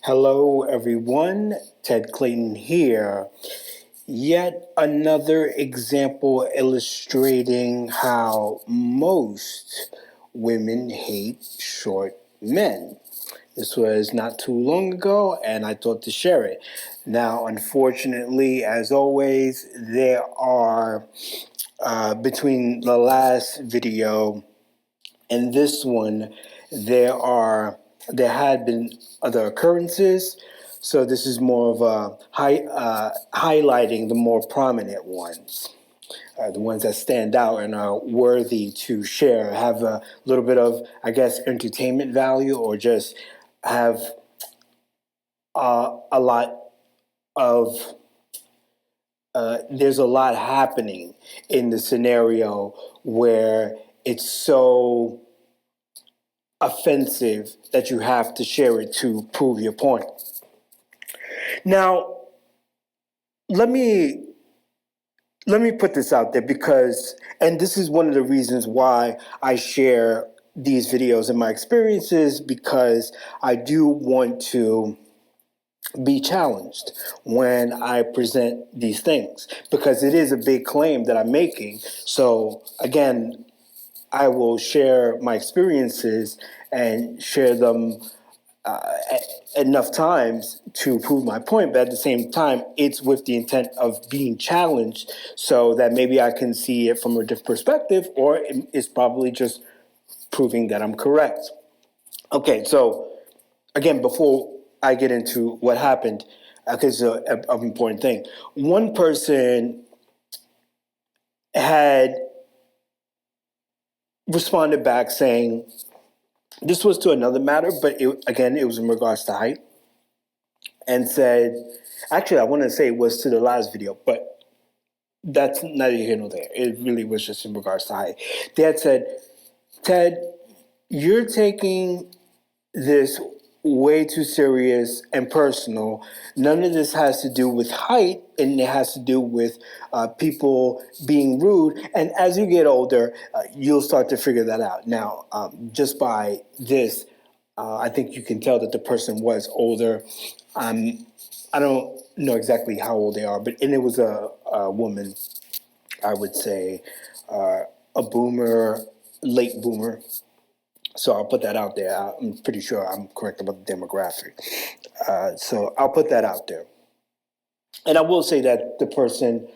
Hello, everyone. Ted Clayton here. Yet another example illustrating how most women hate short men. This was not too long ago, and I thought to share it. Now, unfortunately, as always, there are, between the last video and this one, there are there had been other occurrences. So this is more of a highlighting the more prominent ones, the ones that stand out and are worthy to share, have a little bit of, I guess, entertainment value, or just have a lot of. There's a lot happening in the scenario where it's so offensive that you have to share it to prove your point. Now, let me put this out there because, and this is one of the reasons why I share these videos and my experiences, because I do want to be challenged when I present these things, because it is a big claim that I'm making. So again, I will share my experiences and share them enough times to prove my point, but at the same time, it's with the intent of being challenged so that maybe I can see it from a different perspective, or it's probably just proving that I'm correct. Okay, so again, before I get into what happened, because it's an important thing. One person had responded back saying, this was to another matter, but again, it was in regards to height, and said, actually, I want to say it was to the last video, but that's neither here nor there. It really was just in regards to height. They had said, Ted, you're taking this way too serious and personal. None of this has to do with height, and it has to do with people being rude. And as you get older, you'll start to figure that out. Now, just by this, I think you can tell that the person was older. I don't know exactly how old they are, but and it was a woman, I would say, a boomer, late boomer. So I'll put that out there. I'm pretty sure I'm correct about the demographic. So I'll put that out there. And I will say that the person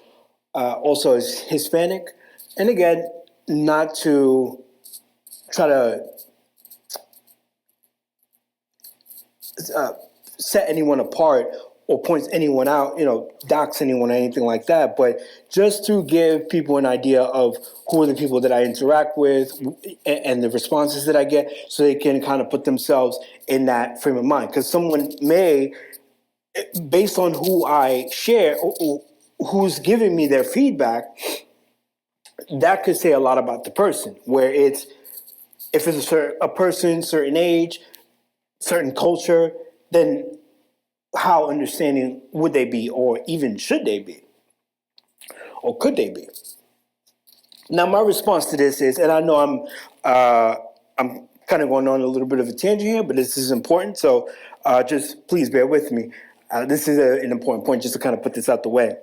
also is Hispanic. And again, not to try to set anyone apart or points anyone out, dox anyone or anything like that, but just to give people an idea of who are the people that I interact with and the responses that I get, so they can kind of put themselves in that frame of mind. Because someone may, based on who I share, or who's giving me their feedback, that could say a lot about the person. Where it's, if it's a person, certain age, certain culture, then how understanding would they be, or even should they be, or could they be? Now, my response to this is, and I know I'm kind of going on a little bit of a tangent here, but this is important, so just please bear with me. This is an important point, just to kind of put this out the way.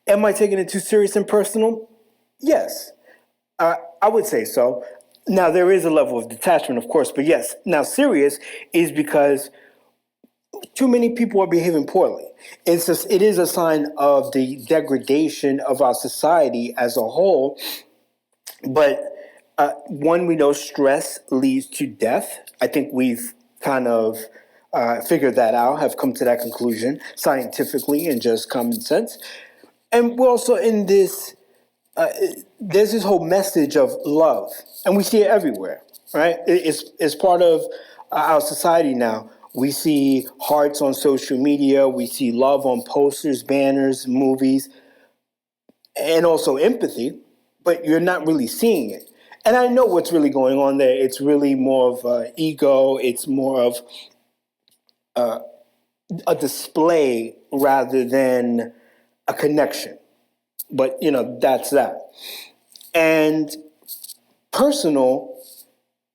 Am I taking it too serious and personal? Yes, I would say so. Now, there is a level of detachment, of course, but yes. Now, serious is because too many people are behaving poorly. It is a sign of the degradation of our society as a whole. But one, we know stress leads to death. I think we've kind of figured that out, have come to that conclusion scientifically and just common sense. And we're also in this, there's this whole message of love, and we see it everywhere, right? It's part of our society now. We see hearts on social media, we see love on posters, banners, movies, and also empathy, but you're not really seeing it. And I know what's really going on there. It's really more of ego, it's more of a display rather than a connection. But, that's that. And personal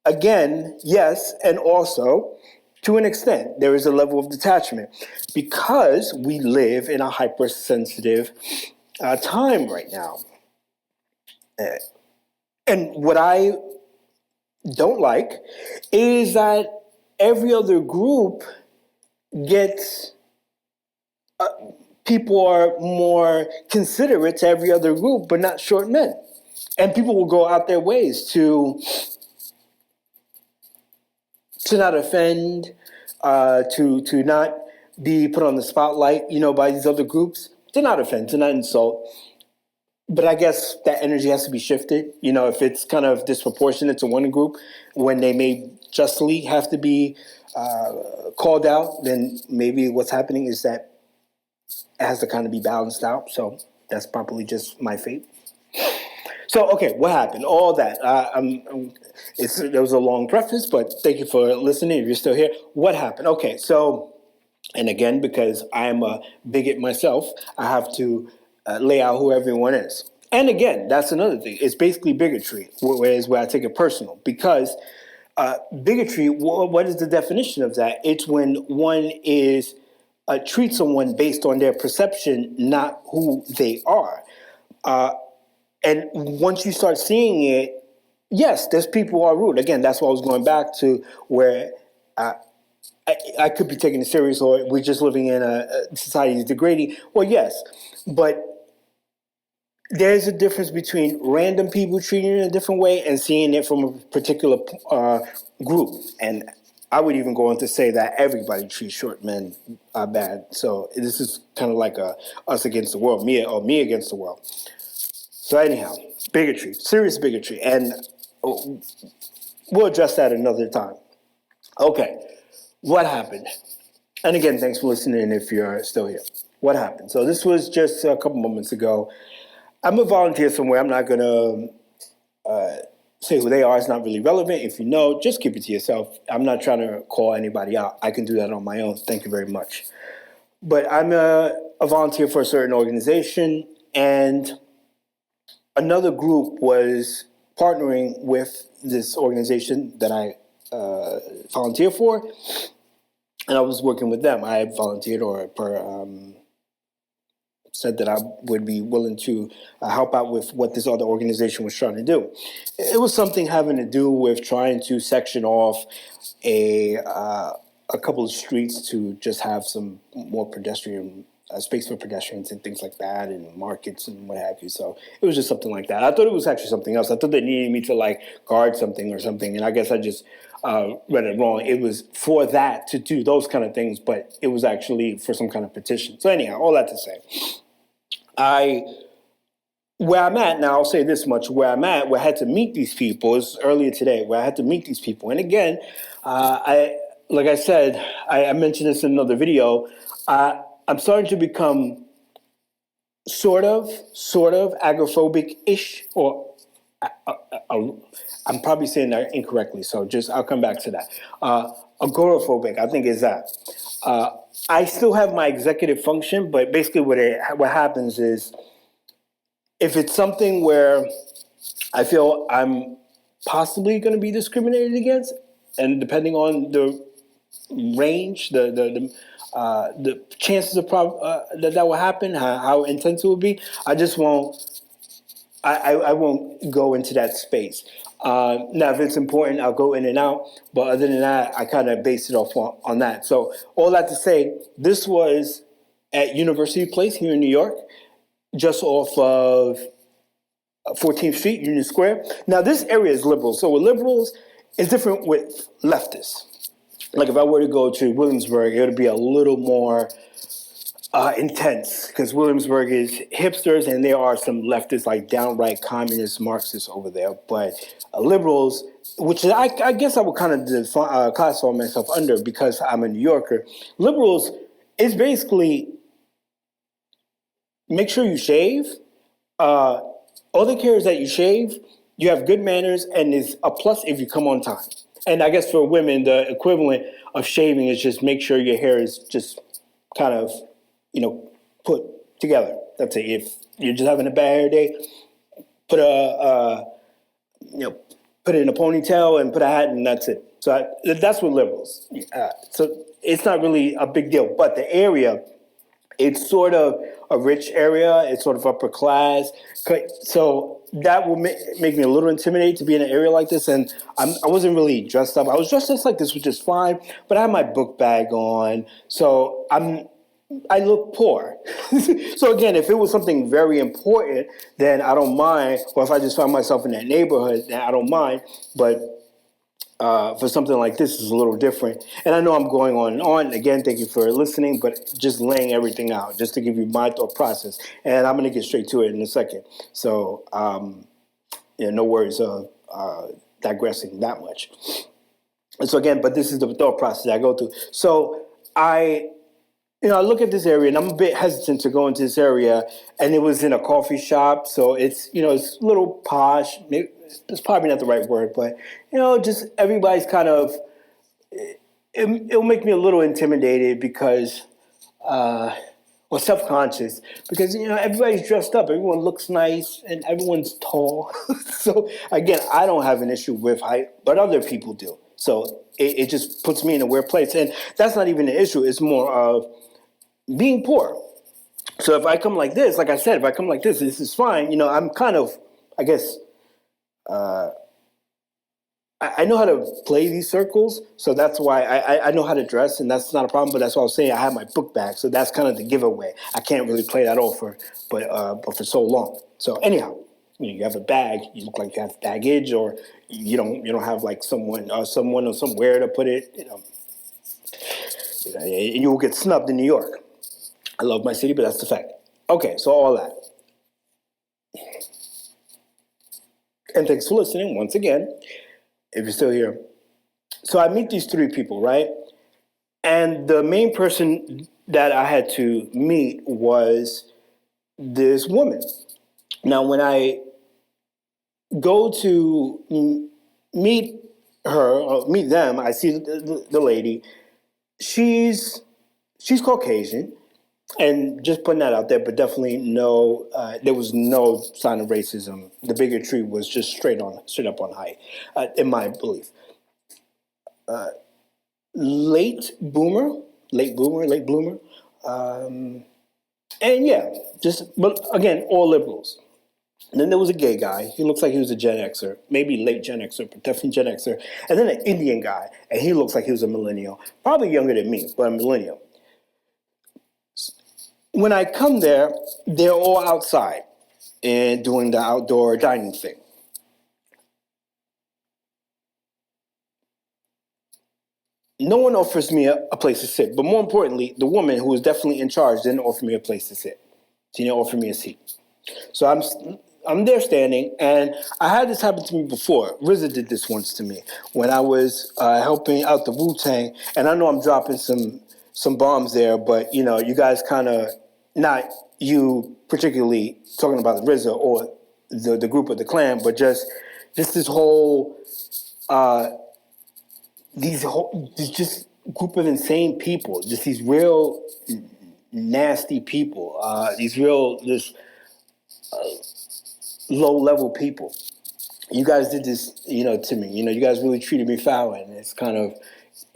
again, yes, and also to an extent, there is a level of detachment because we live in a hypersensitive time right now. And what I don't like is that every other group gets people are more considerate to every other group, but not short men. And people will go out their ways to not offend, to not be put on the spotlight, by these other groups, to not offend, to not insult. But I guess that energy has to be shifted. If it's kind of disproportionate to one group, when they may justly have to be called out, then maybe what's happening is that it has to kind of be balanced out. So that's probably just my fate. So, okay, what happened? All that. There was a long preface, but thank you for listening. If you're still here, what happened? Okay, so, and again, because I am a bigot myself, I have to lay out who everyone is. And again, that's another thing. It's basically bigotry, whereas where I take it personal. Because bigotry, what is the definition of that? It's when one is treats someone based on their perception, not who they are. And once you start seeing it, yes, there's people who are rude. Again, that's why I was going back to where I could be taken serious, or we're just living in a society that's degrading. Well, yes, but there's a difference between random people treating it in a different way and seeing it from a particular group. And I would even go on to say that everybody treats short men bad. So this is kind of like a us against the world, me against the world. So anyhow, bigotry, serious bigotry, and we'll address that another time. Okay, what happened? And again, thanks for listening if you're still here. What happened? So this was just a couple moments ago. I'm a volunteer somewhere. I'm not going to say who they are. It's not really relevant. If you know, just keep it to yourself. I'm not trying to call anybody out. I can do that on my own. Thank you very much. But I'm a volunteer for a certain organization, and another group was partnering with this organization that I volunteer for, and I was working with them. I had volunteered or said that I would be willing to help out with what this other organization was trying to do. It was something having to do with trying to section off a couple of streets to just have some more pedestrian space for pedestrians and things like that, and markets and what have you. So it was just something like that. I thought it was actually something else. I thought they needed me to guard something or something, and I guess I just read it wrong. It was for that, to do those kind of things, but it was actually for some kind of petition. So anyhow, all that to say, where I'm at now, I'll say this much: where I'm at, where I had to meet these people, is earlier today, where I had to meet these people. And again, like I said, I mentioned this in another video. I'm starting to become sort of agoraphobic-ish, or I'm probably saying that incorrectly, so I'll come back to that. Agoraphobic, I think, is that. I still have my executive function, but basically what happens is, if it's something where I feel I'm possibly going to be discriminated against, and depending on the range, the chances of that will happen, how intense it will be, I just won't. I won't go into that space. Now, if it's important, I'll go in and out. But other than that, I kind of base it off on that. So all that to say, this was at University Place here in New York, just off of 14th Street, Union Square. Now, this area is liberal. So with liberals, it's different with leftists. Like if I were to go to Williamsburg, it would be a little more intense, because Williamsburg is hipsters, and there are some leftists, like downright communist Marxists over there. But liberals, which I guess I would kind of classify myself under because I'm a New Yorker. Liberals is basically make sure you shave. All they care is that you shave, you have good manners, and is a plus if you come on time. And I guess for women, the equivalent of shaving is just make sure your hair is just kind of, put together. That's it. If you're just having a bad hair day, put a put it in a ponytail and put a hat, and that's it. So that's what liberals. So it's not really a big deal. But the area, it's sort of a rich area. It's sort of upper class. So that will make me a little intimidated to be in an area like this. And I wasn't really dressed up. I was dressed just like this, which is fine. But I had my book bag on. So I look poor. So again, if it was something very important, then I don't mind. Or if I just found myself in that neighborhood, then I don't mind. But for something like this is a little different. And I know I'm going on and on. Again, thank you for listening, but just laying everything out, just to give you my thought process. And I'm going to get straight to it in a second. So, no worries of digressing that much. And so again, but this is the thought process I go through. So I look at this area, and I'm a bit hesitant to go into this area. And it was in a coffee shop, so it's it's a little posh. Maybe, it's probably not the right word, but just everybody's kind of. It'll make me a little intimidated because, or self-conscious because everybody's dressed up, everyone looks nice, and everyone's tall. So again, I don't have an issue with height, but other people do. So it just puts me in a weird place, and that's not even an issue. It's more of being poor. So if I come like this, like I said, if I come like this is fine. I'm kind of, I guess, I know how to play these circles, so that's why I know how to dress, and that's not a problem. But that's what I was saying. I have my book bag, so that's kind of the giveaway. I can't really play that off but for so long. So anyhow, you have a bag. You look like you have baggage, or you don't have like someone or somewhere to put it. And you will get snubbed in New York. I love my city, but that's the fact. Okay, so all that. And thanks for listening once again, if you're still here. So I meet these three people, right? And the main person that I had to meet was this woman. Now, when I go to meet her, or meet them, I see the lady. She's Caucasian. And just putting that out there, but definitely there was no sign of racism. The bigotry was just straight up on height, in my belief. Late bloomer. And yeah, but again, all liberals. And then there was a gay guy. He looks like he was a Gen Xer, maybe late Gen Xer, but definitely Gen Xer. And then an Indian guy, and he looks like he was a millennial. Probably younger than me, but a millennial. When I come there, they're all outside and doing the outdoor dining thing. No one offers me a place to sit, but more importantly, the woman who was definitely in charge didn't offer me a place to sit. She didn't offer me a seat. So I'm there standing, and I had this happen to me before. RZA did this once to me when I was helping out the Wu-Tang, and I know I'm dropping some bombs there, but you guys kind of, not you particularly talking about the RZA or the group of the clan, but just this whole these just group of insane people, just these real nasty people, these real low level people. You guys did this, to me. You guys really treated me foul, and it's kind of,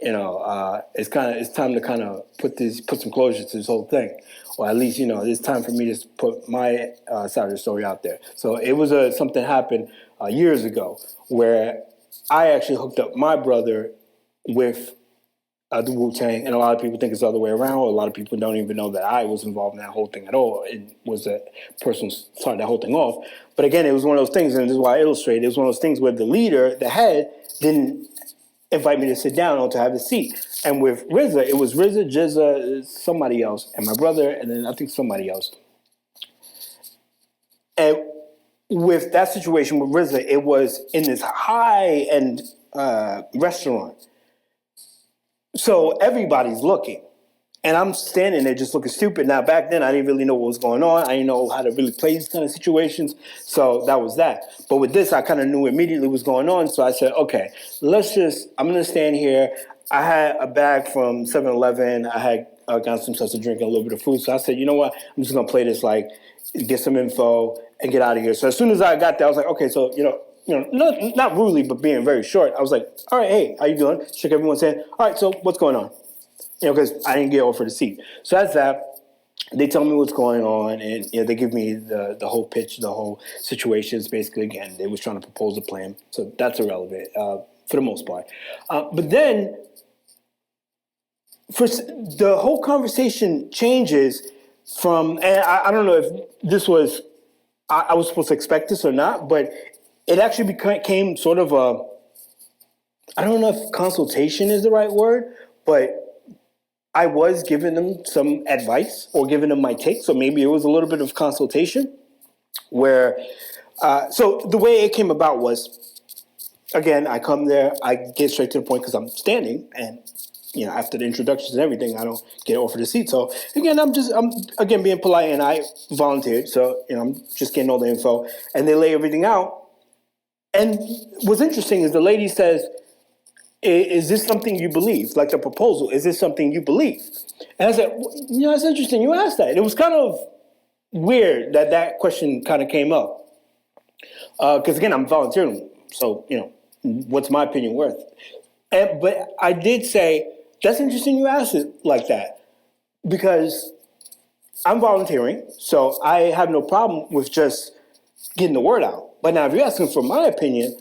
it's time to kind of put some closure to this whole thing, or at least it's time for me to put my side of the story out there. So it was something happened years ago where I actually hooked up my brother with the Wu-Tang, and a lot of people think it's the other way around. A lot of people don't even know that I was involved in that whole thing at all. It was a person who started that whole thing off. But again, it was one of those things, and this is why I illustrated. It was one of those things where the leader, the head, didn't invite me to sit down or to have a seat. And with RZA, it was RZA, Jizza, somebody else, and my brother, and then I think somebody else. And with that situation with RZA, it was in this high-end restaurant. So everybody's looking. And I'm standing there just looking stupid. Now, back then, I didn't really know what was going on. I didn't know how to really play these kind of situations. So that was that. But with this, I kind of knew immediately what was going on. So I said, okay, I'm going to stand here. I had a bag from 7-Eleven. I had gotten some stuff to drink and a little bit of food. So I said, you know what? I'm just going to play this, get some info and get out of here. So as soon as I got there, I was like, okay, so, not rudely, but being very short. I was like, all right, hey, how you doing? Shook everyone's hand. All right, so what's going on? Because I didn't get offered a seat. So that's that. They tell me what's going on, and they give me the whole pitch, the whole situation. Is basically, again, they was trying to propose a plan. So that's irrelevant for the most part. But then, the whole conversation changes from, and I don't know if this was, I was supposed to expect this or not, but it actually became sort of a, I don't know if consultation is the right word, but I was giving them some advice or giving them my take. So maybe it was a little bit of consultation where, so the way it came about was, again, I come there, I get straight to the point because I'm standing, and after the introductions and everything, I don't get offered a seat. So again, I'm again being polite, and I volunteered. So I'm just getting all the info, and they lay everything out. And what's interesting is the lady says, is this something you believe? Like the proposal, is this something you believe? And I said, it's interesting you asked that. It was kind of weird that question kind of came up. Because again, I'm volunteering. So, what's my opinion worth? But I did say, that's interesting you asked it like that. Because I'm volunteering, so I have no problem with just getting the word out. But now if you're asking for my opinion,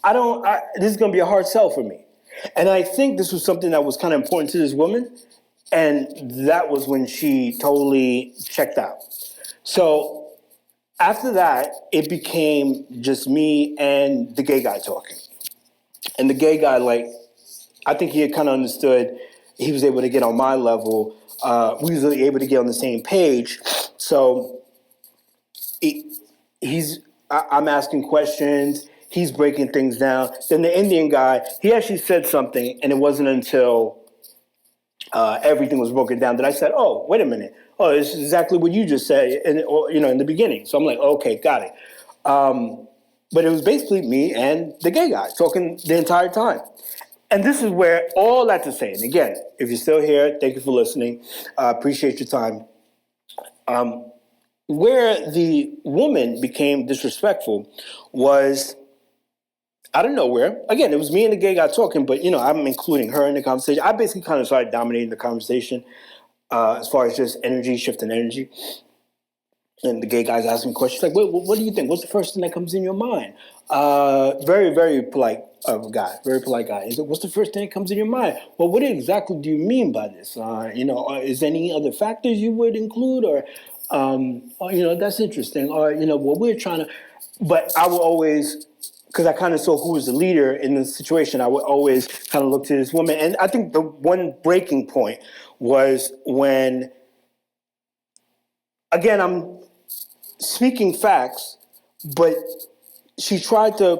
this is going to be a hard sell for me. And I think this was something that was kind of important to this woman. And that was when she totally checked out. So after that, it became just me and the gay guy talking. And the gay guy, I think he had kind of understood. He was able to get on my level. We was able to get on the same page. So I'm asking questions. He's breaking things down. Then the Indian guy, he actually said something, and it wasn't until everything was broken down that I said, "Oh, wait a minute. Oh, this is exactly what you just said," in the beginning. So I'm like, "Okay, got it." But it was basically me and the gay guy talking the entire time. And this is where all that to say, and again, if you're still here, thank you for listening. Appreciate your time. Where the woman became disrespectful was out of nowhere. Again, it was me and the gay guy talking, but I'm including her in the conversation. I basically kind of started dominating the conversation as far as just energy, shifting energy. And the gay guy's asking questions like, what do you think? What's the first thing that comes in your mind? Very, very polite guy, very polite guy. He's like, what's the first thing that comes in your mind? Well, what exactly do you mean by this? Is there any other factors you would include? Or, that's interesting. Or, what we're trying to, but I will always, because I kind of saw who was the leader in the situation, I would always kind of look to this woman. And I think the one breaking point was when, again, I'm speaking facts, but she tried to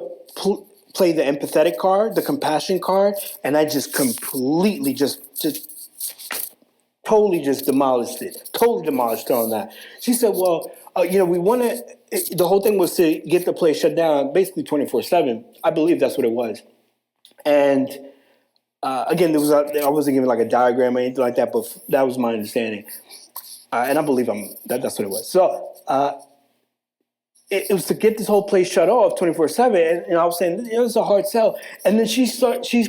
play the empathetic card, the compassion card, and I just completely just totally just demolished her on that. She said, well, we want to, the whole thing was to get the place shut down basically 24/7. I believe that's what it was. And again, I wasn't giving like a diagram or anything like that, but that was my understanding. And I believe that's what it was. So it was to get this whole place shut off 24/7. And I was saying, it was a hard sell. And then she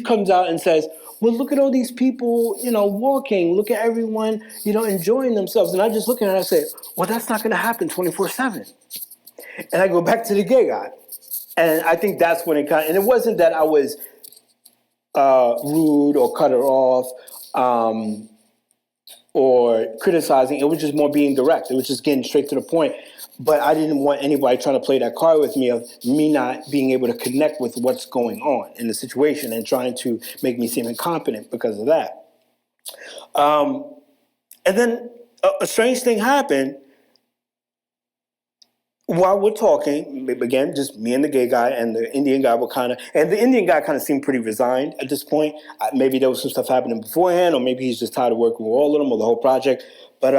comes out and says, well, look at all these people, walking. Look at everyone, enjoying themselves. And I just look at her and I say, well, that's not going to happen 24/7. And I go back to the gay guy. And I think that's when and it wasn't that I was rude or cut her off or criticizing. It was just more being direct. It was just getting straight to the point. But I didn't want anybody trying to play that card with me of me not being able to connect with what's going on in the situation and trying to make me seem incompetent because of that. And then a strange thing happened while we're talking. Again, just me and the gay guy, and the Indian guy and the Indian guy kind of seemed pretty resigned at this point. Maybe there was some stuff happening beforehand, or maybe he's just tired of working with all of them or the whole project. But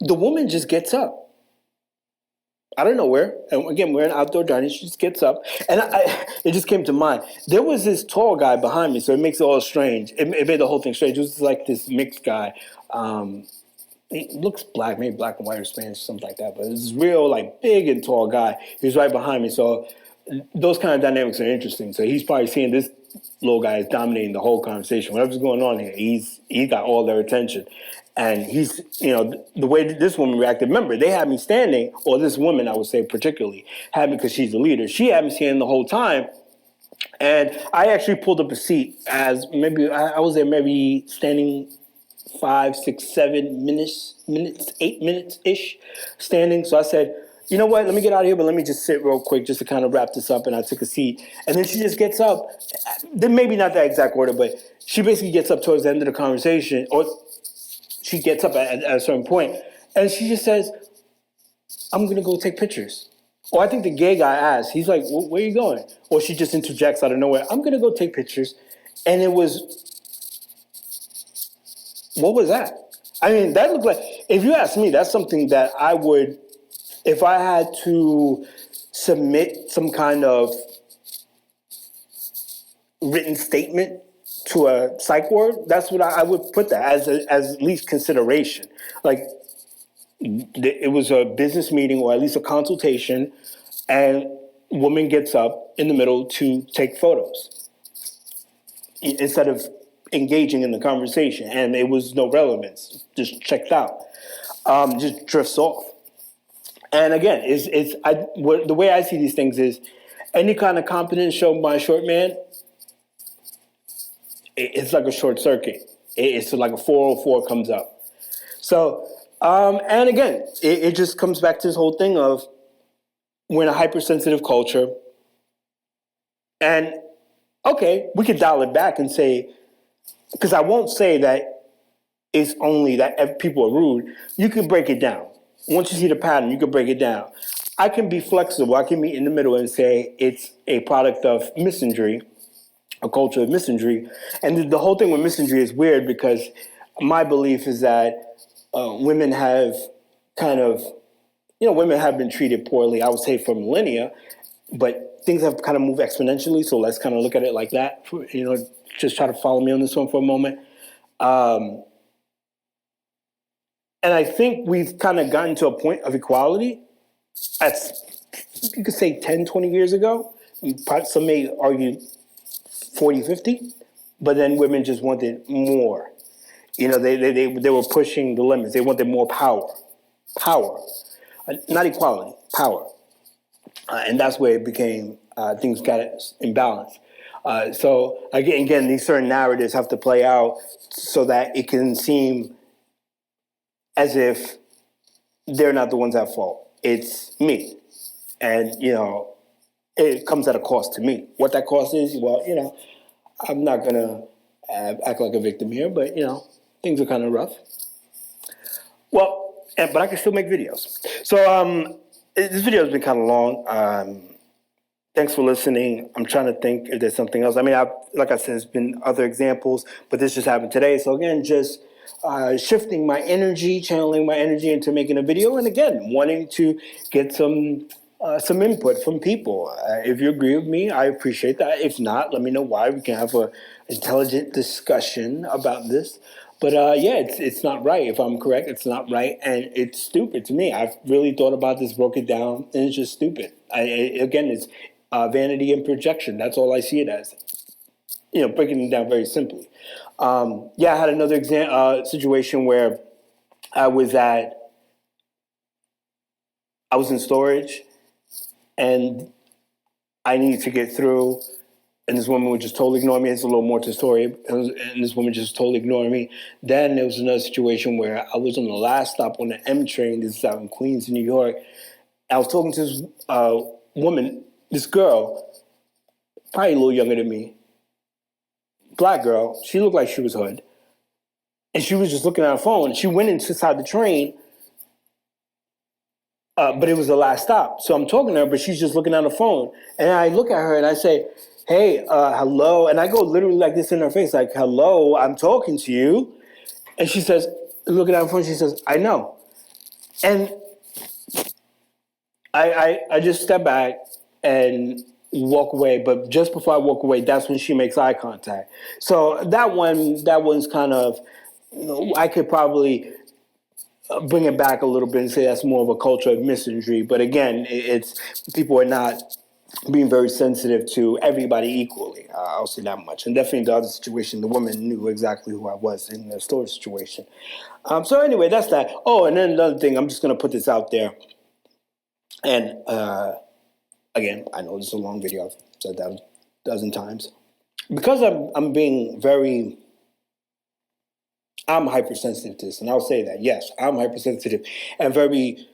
the woman just gets up out of nowhere. And again, we're in outdoor dining. She just gets up. And it just came to mind. There was this tall guy behind me, so it makes it all strange. It made the whole thing strange. It was like this mixed guy. he looks black, maybe black and white or Spanish, something like that. But this real, like, big and tall guy. He was right behind me. So those kind of dynamics are interesting. So he's probably seeing this little guy is dominating the whole conversation. Whatever's going on here, he got all their attention. And he's, the way that this woman reacted, remember, they had me standing, or this woman, I would say particularly, had me because she's the leader. She had me standing the whole time. And I actually pulled up a seat as maybe, I was there maybe standing 5, 6, 7 minutes, 8 minutes-ish standing. So I said, you know what, let me get out of here, but let me just sit real quick just to kind of wrap this up. And I took a seat. And then she just gets up. Then maybe not that exact order, but she basically gets up towards the end of the conversation, or she gets up at a certain point, and she just says, I'm going to go take pictures. Or I think the gay guy asked, he's like, where are you going? Or she just interjects out of nowhere, I'm going to go take pictures. And it was, what was that? I mean, that looked like, if you ask me, that's something that I would, if I had to submit some kind of written statement to a psych ward, that's what I would put that as at least consideration. Like, it was a business meeting or at least a consultation, and woman gets up in the middle to take photos instead of engaging in the conversation, and it was no relevance, just checked out, just drifts off. And again, the way I see these things is any kind of competence shown by a short man, it's like a short circuit. It's like a 404 comes up. So, and again, it just comes back to this whole thing of we're in a hypersensitive culture. And okay, we could dial it back and say, because I won't say that it's only that people are rude. You can break it down. Once you see the pattern, you can break it down. I can be flexible. I can meet in the middle and say it's a product of misandry, a culture of misandry. And the whole thing with misandry is weird because my belief is that women have women have been treated poorly, I would say, for millennia, but things have kind of moved exponentially. So let's kind of look at it like that. Just try to follow me on this one for a moment. And I think we've kind of gotten to a point of equality that's, you could say 10, 20 years ago. Some may argue 40, 50, but then women just wanted more. They were pushing the limits. They wanted more power. Not equality, power. And that's where it became, things got imbalanced. So again, these certain narratives have to play out so that it can seem as if they're not the ones at fault. It's me. And, it comes at a cost to me. What that cost is, well, I'm not going to act like a victim here, but, things are kind of rough. Well, but I can still make videos. So this video has been kind of long. Thanks for listening. I'm trying to think if there's something else. I mean, like I said, there's been other examples, but this just happened today. So again, just shifting my energy, channeling my energy into making a video, and again, wanting to get some input from people. If you agree with me, I appreciate that. If not, let me know why. We can have an intelligent discussion about this. But it's not right. If I'm correct, it's not right, and it's stupid to me. I've really thought about this, broke it down, and it's just stupid. Again, it's vanity and projection. That's all I see it as. Breaking it down very simply. I had another situation where I was in storage, and I needed to get through, and this woman would just totally ignore me. There's a little more to the story, and this woman just totally ignored me. Then there was another situation where I was on the last stop on the M train. This is out in Queens, New York. I was talking to this woman, this girl, probably a little younger than me, black girl. She looked like she was hood. And she was just looking at her phone. She went inside the train, but it was the last stop. So I'm talking to her, but she's just looking at her phone. And I look at her and I say, hey, hello. And I go literally like this in her face, like, hello, I'm talking to you. And she says, looking at her phone, she says, I know. And I just step back and walk away. But just before I walk away, that's when she makes eye contact. So that one's kind of, I could probably bring it back a little bit and say that's more of a culture of misandry. But again, it's people are not being very sensitive to everybody equally. I'll say that much. And definitely the other situation, the woman knew exactly who I was in the store situation. So anyway, that's that. Oh, and then another thing, I'm just going to put this out there. And again, I know this is a long video. I've said that a dozen times. Because I'm being very, I'm hypersensitive to this, and I'll say that. Yes, I'm hypersensitive and very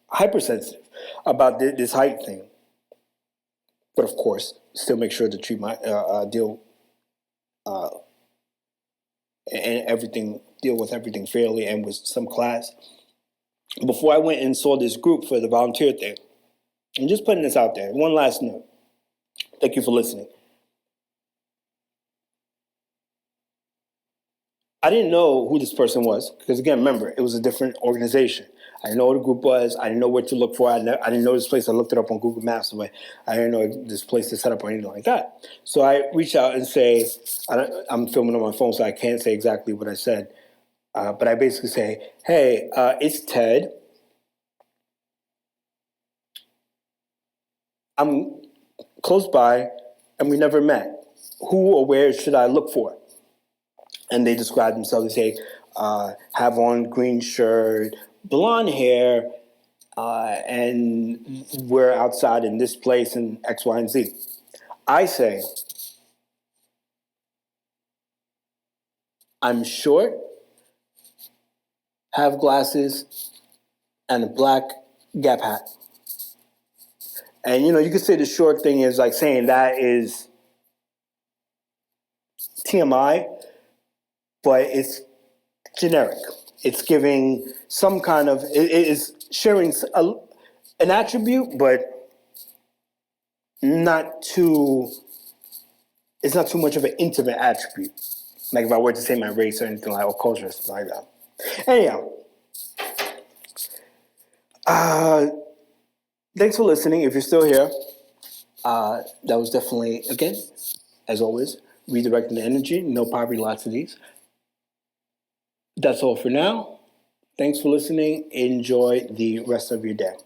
hypersensitive about this height thing. But of course, still make sure to treat my deal and everything, deal with everything fairly and with some class. Before I went and saw this group for the volunteer thing, I'm just putting this out there. One last note. Thank you for listening. I didn't know who this person was because, again, remember, it was a different organization. I didn't know what the group was. I didn't know where to look for. I didn't know this place. I looked it up on Google Maps, but I didn't know this place to set up or anything like that. So I reached out and say, I'm filming on my phone, so I can't say exactly what I said. But I basically say, hey, it's Ted. I'm close by, and we never met. Who or where should I look for? And they describe themselves. They say, have on green shirt, blonde hair, and we're outside in this place and X, Y, and Z. I say, I'm short, have glasses, and a black Gap hat. And you could say the short thing is like saying that is TMI, but it's generic. It's giving some kind of, it is sharing an attribute, but not too, it's not too much of an intimate attribute. Like if I were to say my race or anything like, or culture or something like that. Anyhow, thanks for listening. If you're still here, that was definitely, again, as always, redirecting the energy. No poverty, lots of these. That's all for now. Thanks for listening. Enjoy the rest of your day.